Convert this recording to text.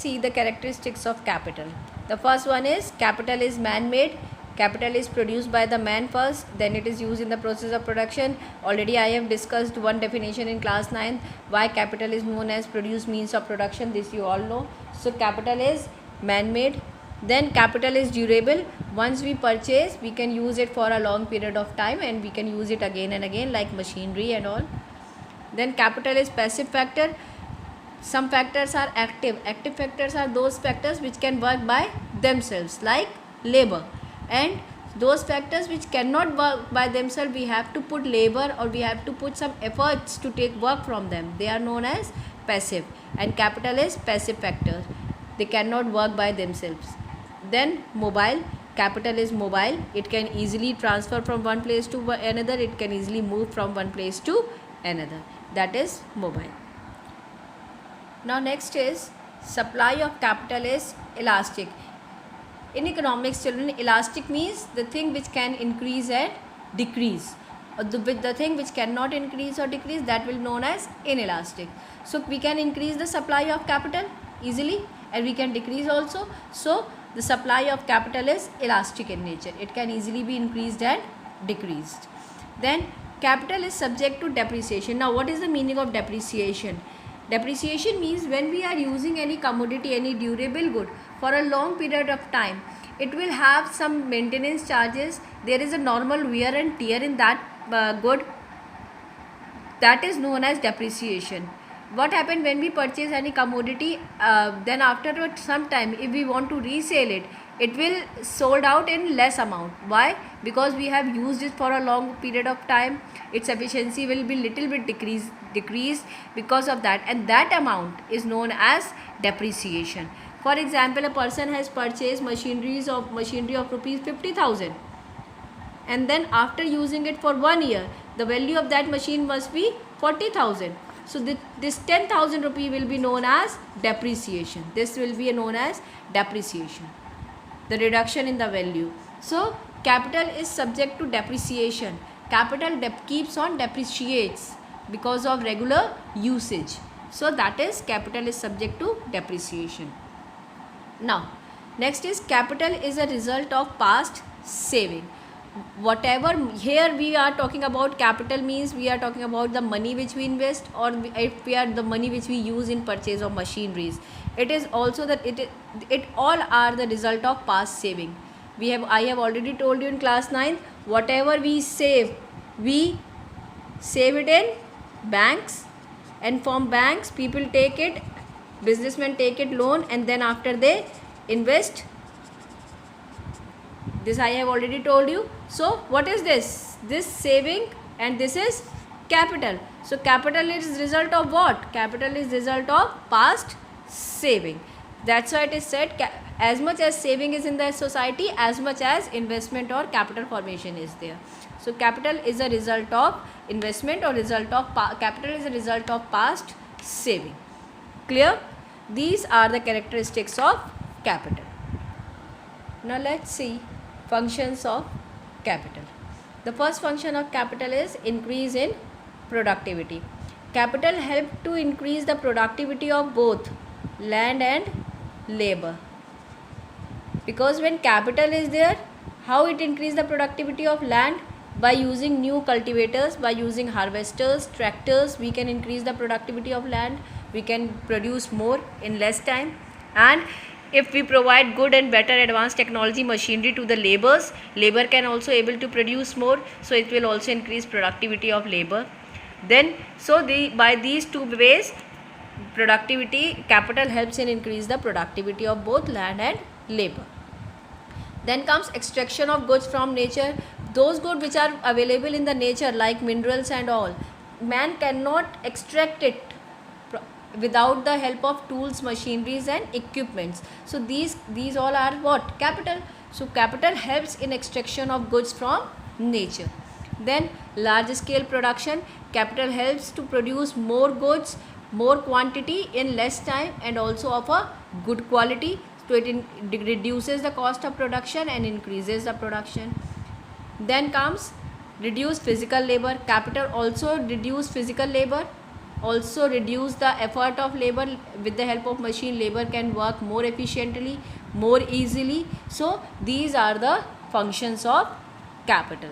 see the characteristics of capital. The first one is capital is man-made. Capital is produced by the man first, then it is used in the process of production. Already I have discussed one definition in class 9, why capital is known as produced means of production. This you all know. So capital is man-made. Then capital is durable. Once we purchase, we can use it for a long period of time and we can use it again and again, like machinery and all. Then capital is passive factor. Some factors are active. Active factors are those factors which can work by themselves, like labor. And those factors which cannot work by themselves, we have to put labor or we have to put some efforts to take work from them. They are known as passive. And capital is passive factors. They cannot work by themselves. Then mobile. Capital is mobile. It can easily transfer from one place to another. It can easily move from one place to another. That is mobile. Now next is supply of capital is elastic. In economics, children, elastic means the thing which can increase and decrease. The thing which cannot increase or decrease, that will be known as inelastic. So we can increase the supply of capital easily and we can decrease also. So the supply of capital is elastic in nature. It can easily be increased and decreased. Then capital is subject to depreciation. Now what is the meaning of depreciation? Depreciation means when we are using any commodity, any durable good for a long period of time, it will have some maintenance charges. There is a normal wear and tear in that good. That is known as depreciation. What happened when we purchase any commodity, then after some time, if we want to resell it, it will sold out in less amount. Why? Because we have used it for a long period of time. Its efficiency will be little bit decreased because of that, and that amount is known as depreciation. For example, a person has purchased machinery of rupees 50,000, and then after using it for 1 year, the value of that machine must be 40,000. So this 10,000 rupee will be known as depreciation. This will be known as depreciation, the reduction in the value. So capital is subject to depreciation. Capital keeps on depreciates because of regular usage. So that is capital is subject to depreciation. Now next is capital is a result of past saving. Whatever here we are talking about, capital means we are talking about the money which we invest, or if we are the money which we use in purchase of machineries. It is also that it all are the result of past saving. I have already told you in class 9, whatever we save it in banks, and from banks people take it, businessmen take it loan, and then after they invest. This I have already told you. So what is this? This saving, and this is capital. So capital is result of what? Capital is result of past saving. That's why it is said, as much as saving is in the society, as much as investment or capital formation is there. So capital is a result of investment, or capital is a result of past saving. Clear? These are the characteristics of capital. Now let's see functions of capital. The first function of capital is increase in productivity. Capital helps to increase the productivity of both land and labor. Because when capital is there, how it increase the productivity of land? By using new cultivators, by using harvesters, tractors, we can increase the productivity of land. We can produce more in less time. And if we provide good and better advanced technology machinery to the laborers, labor can also able to produce more, so it will also increase productivity of labor. Then by these two ways, productivity, capital helps in increase the productivity of both land and labor. Then comes extraction of goods from nature. Those goods which are available in the nature, like minerals and all, man cannot extract it without the help of tools, machineries and equipments. So these all are what? Capital. So capital helps in extraction of goods from nature. Then large scale production. Capital helps to produce more goods, more quantity in less time, and also of a good quality. So it reduces the cost of production and increases the production. Then comes reduce physical labor. Capital also reduce physical labor. also reduce the effort of labor. With the help of machine, labor can work more efficiently, more easily. So these are the functions of capital.